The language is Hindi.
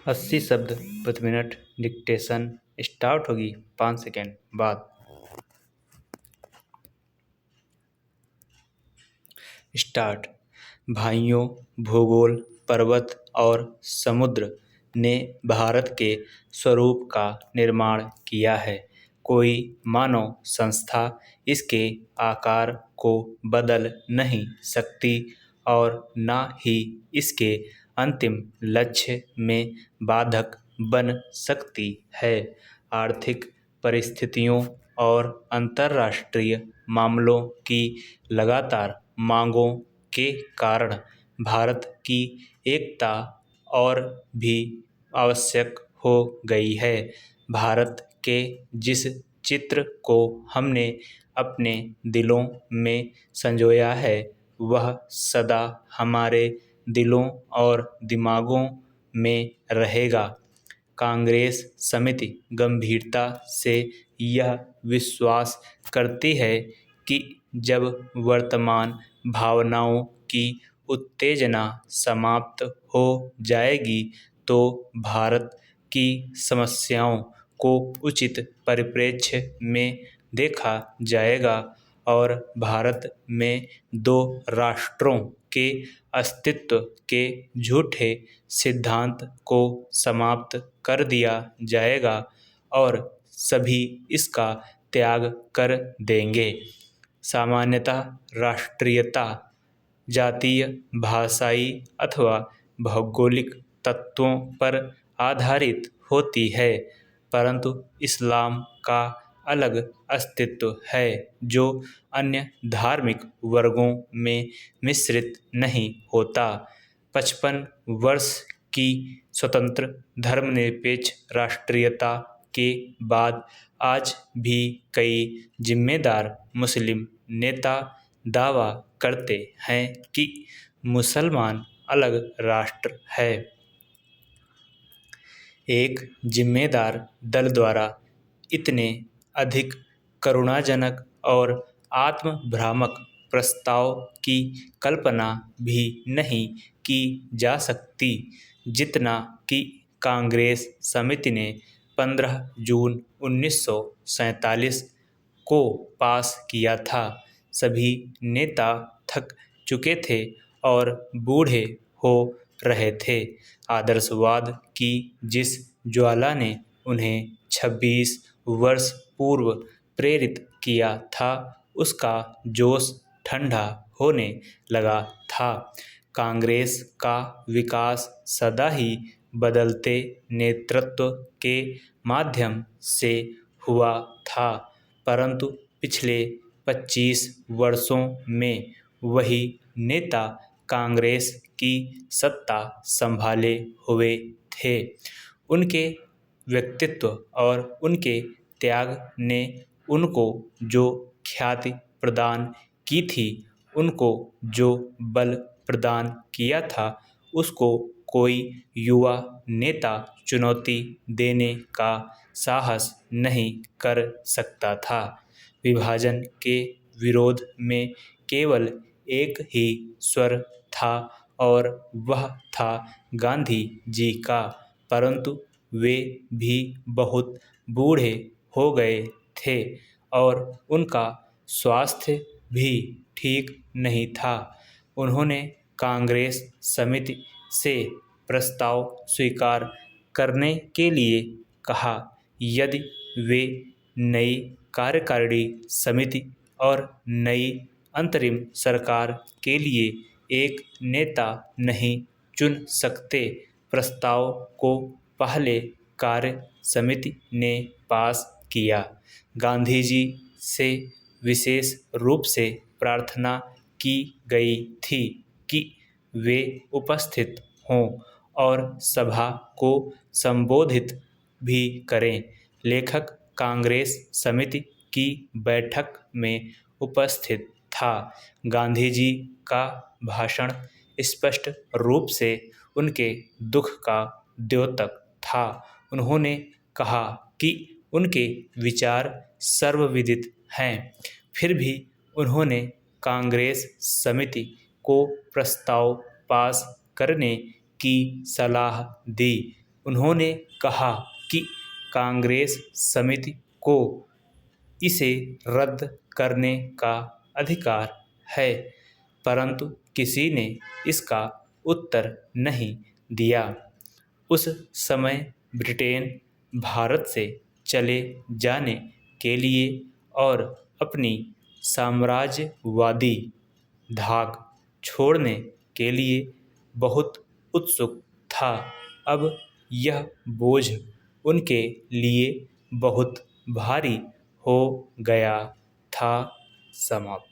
80 शब्द प्रति मिनट डिक्टेशन स्टार्ट होगी 5 सेकेंड बाद। स्टार्ट। भाइयों, भूगोल, पर्वत और समुद्र ने भारत के स्वरूप का निर्माण किया है। कोई मानव संस्था इसके आकार को बदल नहीं सकती और न ही इसके अंतिम लक्ष्य में बाधक बन सकती है। आर्थिक परिस्थितियों और अंतर्राष्ट्रीय मामलों की लगातार मांगों के कारण भारत की एकता और भी आवश्यक हो गई है। भारत के जिस चित्र को हमने अपने दिलों में संजोया है, वह सदा हमारे दिलों और दिमागों में रहेगा। कांग्रेस समिति गंभीरता से यह विश्वास करती है कि जब वर्तमान भावनाओं की उत्तेजना समाप्त हो जाएगी तो भारत की समस्याओं को उचित परिप्रेक्ष्य में देखा जाएगा और भारत में दो राष्ट्रों के अस्तित्व के झूठे सिद्धांत को समाप्त कर दिया जाएगा और सभी इसका त्याग कर देंगे। सामान्यतः राष्ट्रीयता जातीय, भाषाई अथवा भौगोलिक तत्वों पर आधारित होती है, परंतु इस्लाम का अलग अस्तित्व है जो अन्य धार्मिक वर्गों में मिश्रित नहीं होता। 55 वर्ष की स्वतंत्र धर्मनिरपेक्ष राष्ट्रीयता के बाद आज भी कई जिम्मेदार मुस्लिम नेता दावा करते हैं कि मुसलमान अलग राष्ट्र है। एक जिम्मेदार दल द्वारा इतने अधिक करुणाजनक और आत्मभ्रामक प्रस्ताव की कल्पना भी नहीं की जा सकती, जितना कि कांग्रेस समिति ने 15 जून 1947 को पास किया था। सभी नेता थक चुके थे और बूढ़े हो रहे थे। आदर्शवाद की जिस ज्वाला ने उन्हें 26 वर्ष पूर्व प्रेरित किया था, उसका जोश ठंडा होने लगा था। कांग्रेस का विकास सदा ही बदलते नेतृत्व के माध्यम से हुआ था, परंतु पिछले 25 वर्षों में वही नेता कांग्रेस की सत्ता संभाले हुए थे। उनके व्यक्तित्व और उनके त्याग ने उनको जो ख्याति प्रदान की थी, उनको जो बल प्रदान किया था, उसको कोई युवा नेता चुनौती देने का साहस नहीं कर सकता था। विभाजन के विरोध में केवल एक ही स्वर था और वह था गांधी जी का, परंतु वे भी बहुत बूढ़े हो गए थे और उनका स्वास्थ्य भी ठीक नहीं था। उन्होंने कांग्रेस समिति से प्रस्ताव स्वीकार करने के लिए कहा। यदि वे नई कार्यकारिणी समिति और नई अंतरिम सरकार के लिए एक नेता नहीं चुन सकते, प्रस्ताव को पहले कार्य समिति ने पास किया। गांधी जी से विशेष रूप से प्रार्थना की गई थी कि वे उपस्थित हों और सभा को संबोधित भी करें। लेखक कांग्रेस समिति की बैठक में उपस्थित था। गांधी जी का भाषण स्पष्ट रूप से उनके दुख का द्योतक था। उन्होंने कहा कि उनके विचार सर्वविदित हैं, फिर भी उन्होंने कांग्रेस समिति को प्रस्ताव पास करने की सलाह दी। उन्होंने कहा कि कांग्रेस समिति को इसे रद्द करने का अधिकार है, परंतु किसी ने इसका उत्तर नहीं दिया। उस समय ब्रिटेन भारत से चले जाने के लिए और अपनी साम्राज्यवादी धाक छोड़ने के लिए बहुत उत्सुक था। अब यह बोझ उनके लिए बहुत भारी हो गया था। समाप्त।